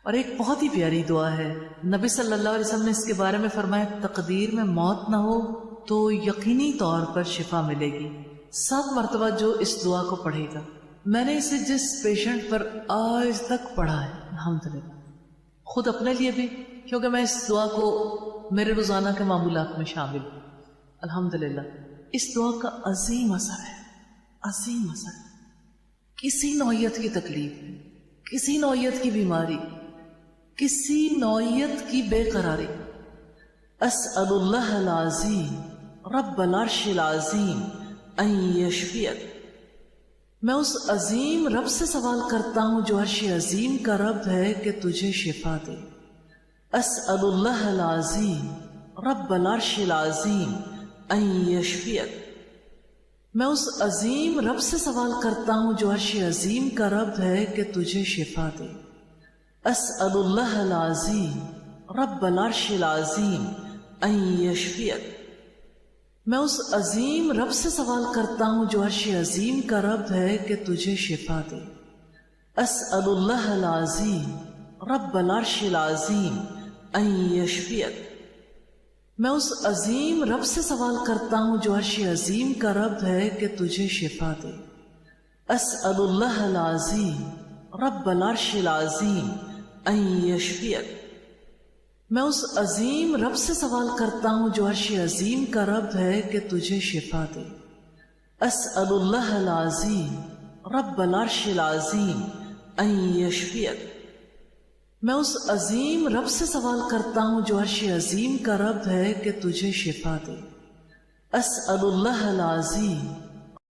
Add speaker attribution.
Speaker 1: اور ایک بہت ہی پیاری دعا ہے، نبی صلی اللہ علیہ وسلم نے اس کے بارے میں فرمایا تقدیر میں موت نہ ہو تو یقینی طور پر شفا ملے گی۔ 7 مرتبہ جو اس دعا کو پڑھے گا، میں نے اسے جس پیشنٹ پر آج تک پڑھا ہے الحمدللہ، خود اپنے لیے بھی، کیونکہ میں اس دعا کو میرے روزانہ کے معمولات میں شامل ہوں الحمدللہ، اس دعا کا عظیم اثر ہے، عظیم اثر ہے۔ کسی نوعیت کی تکلیف، کسی نوعیت کی بیماری، کسی نوعیت کی بے قراری، اسأل اللہ العظیم رب العرش العظیم ان یشفیک، میں اس عظیم رب سے سوال کرتا ہوں جو عرش عظیم کا رب ہے کہ تجھے شفا دے۔ اسأل اللہ العظیم رب العرش العظیم ان یشفیک، میں اس عظیم رب سے سوال کرتا ہوں جو عرش عظیم کا رب ہے کہ تجھے شفا دے۔ اسأل اللہ العظیم رب العرش العظیم ان یشفیک، میں اس عظیم رب سے سوال کرتا ہوں جو عرش عظیم کا رب ہے کہ تجھے شفا دے۔ اسأل اللہ العظیم رب العرش العظیم ان یشفیک، میں اس عظیم رب سے سوال کرتا ہوں جو عرش عظیم کا رب ہے کہ تجھے شفا دے۔ اسأل اللہ العظیم رب العرش العظیم ان یشفیک، میں اس عظیم رب سے سوال کرتا ہوں جو عرش عظیم کا رب ہے کہ تجھے شفا دے۔ اسأل اللہ العظیم رب العرش العظیم ان یشفیک، میں اس عظیم رب سے سوال کرتا ہوں جو عرش عظیم کا رب ہے کہ تجھے شفا دے۔ اسأل اللہ العظیم